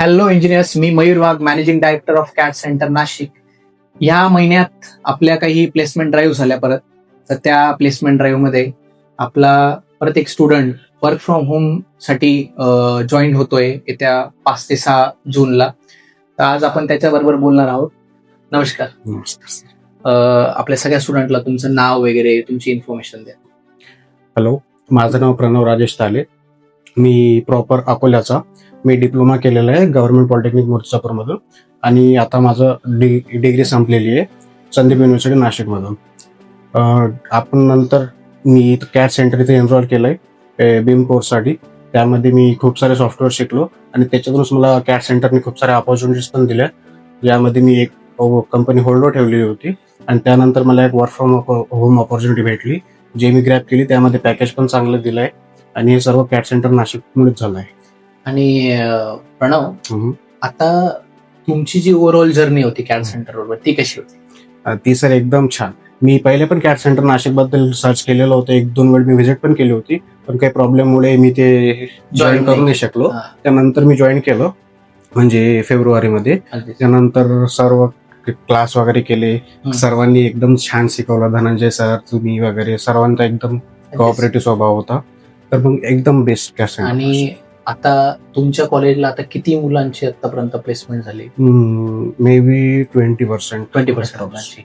Hello engineers, me Mayur Wagh, managing director of cat centre Nashik. या महिन्यात आपल्या काही प्लेसमेंट ड्राईव्ह झाल्या परत. तर त्या प्लेसमेंट ड्राईव्ह मध्ये आपला परत एक स्टुडंट वर्क फ्रॉम होम साठी जॉईन होतोय येत्या 5 ते 6 जूनला. तर आज आपण त्याच्याबरोबर बोलणार आहोत. नमस्कार. आपल्या सगळ्या स्टुडंटला तुमचं नाव वगैरे तुमची इन्फॉर्मेशन द्या. हॅलो, माझं नाव प्रणव राजेश ताले. मी प्रॉपर अकोल्याचा. मी डिप्लोमा केलेला आहे गव्हर्नमेंट पॉलिटेक्निक मूर्तिजापूरमधून आणि आता माझं डिग्री संपलेली आहे संदीप युनिव्हर्सिटी नाशिकमधून. आपण नंतर मी कॅट सेंटर इथे एनरोल केलं आहे बीम कोर्ससाठी. त्यामध्ये मी खूप सारे सॉफ्टवेअर शिकलो आणि त्याच्यातूनच मला कॅट सेंटरने खूप साऱ्या ऑपॉर्च्युनिटीज पण दिल्या. यामध्ये मी एक कंपनी होल्डवर ठेवलेली होती आणि त्यानंतर मला एक वर्क फ्रॉम होम ऑपॉर्च्युनिटी भेटली जे मी ग्रॅब केली. त्यामध्ये पॅकेज पण चांगलं दिलं आहे आणि हे सर्व कॅट सेंटर नाशिकमुळेच झालं आहे. आणि प्रणव, आता तुमची जी ओव्हरऑल जर्नी होती कॅट सेंटर बरोबर ती कशी होती? ती सर एकदम छान. मी पहिले पण कॅट सेंटर नाशिक बद्दल सर्च केलेलं होतं. 1-2 वेळ मी व्हिजिट पण केली होती, पण काही प्रॉब्लेममुळे मी ते जॉईन करू नाही शकलो. त्यानंतर मी जॉईन केलं म्हणजे फेब्रुवारीमध्ये. त्यानंतर सर्व क्लास वगैरे केले. सर्वांनी एकदम छान शिकवलं. धनंजय सर, तुम्ही वगैरे सर्वांचा एकदम कोऑपरेटिव्ह स्वभाव होता. तर मग एकदम बेस्ट कॅट सेंटर. आणि आता तुमच्या कॉलेजला आता किती मुलांची आतापर्यंत प्लेसमेंट झाली? मे बी 20% मुलांची.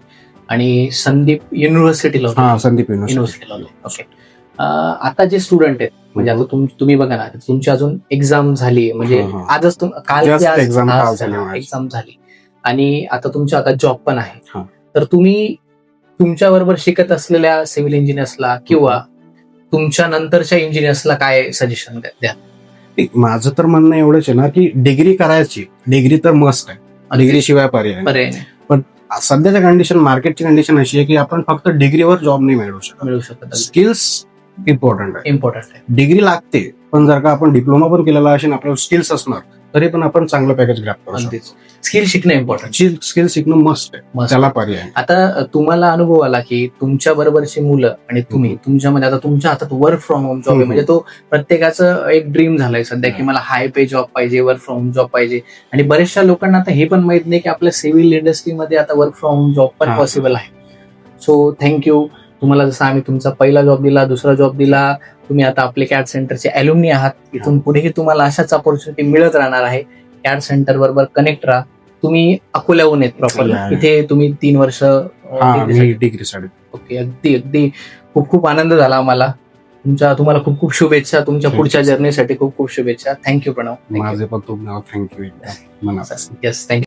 आणि संदीप युनिव्हर्सिटीला संदीप युनिव्हर्सिटीला. ओके. आता जे स्टुडंट आहेत म्हणजे आता तुम्ही बघा ना, तुमची अजून एक्झाम झाली म्हणजे आजच काल एक्झाम झाली आणि आता तुमच्या आता जॉब पण आहे. तर तुम्ही तुमच्या बरोबर शिकत असलेल्या सिव्हिल इंजिनियर्सला किंवा तुमच्या नंतरच्या इंजिनियर्सला काय सजेशन द्या? माझं तर म्हणणं एवढंच आहे ना की डिग्री करायची. डिग्री तर मस्ट आहे. डिग्री शिवाय पर्याय नाही. पण सध्याच्या कंडिशन, मार्केटची कंडिशन अशी आहे की आपण फक्त डिग्रीवर जॉब नाही मिळवू शकत. स्किल्स इम्पॉर्टंट आहे. डिग्री लागते, पण जर का आपण डिप्लोमा पण केलेला असेल, आपल्याला स्किल्स असणार तरी पण आपण चांगलं पॅकेज ग्रॅब करू शकतो. स्किल शिकणं इम्पॉर्टंट. स्किल शिकणं मस्ट आहे. त्याला पर्याय. आता तुम्हाला अनुभव आला की तुमच्या बरोबरची मुलं आणि तुम्ही तुमच्यामध्ये आता तुमच्या हातात वर्क फ्रॉम होम जॉब आहे. म्हणजे तो प्रत्येकाचं एक ड्रीम झालंय सध्या की मला हाय पे जॉब पाहिजे, वर्क फ्रॉम होम जॉब पाहिजे. आणि बऱ्याचशा लोकांना आता हे पण माहित नाही की आपल्या सिव्हिल इंडस्ट्रीमध्ये आता वर्क फ्रॉम होम जॉब पण पॉसिबल आहे. So thank you. तुम्हाला जसं आम्ही तुमचा पहिला जॉब दिला, दुसरा जॉब दिला, तुम्ही आता आपले कॅट सेंटरचे ॲल्युमनी आहात. इथून पुढेही तुम्हाला अशाच ऑपॉर्च्युनिटी मिळत राहणार आहे. कॅट सेंटर बरोबर कनेक्ट राहा. तुम्ही अकोल्याहून येत प्रॉपर, इथे तुम्ही 3 वर्ष डिग्रीसाठी. ओके. अगदी खूप खूप आनंद झाला आम्हाला. तुम्हाला खूप खूप शुभेच्छा. तुमच्या पुढच्या जर्नीसाठी खूप खूप शुभेच्छा. थँक्यू प्रणव. माझे पण तुम्हाला थँक्यू. Yes, thank you.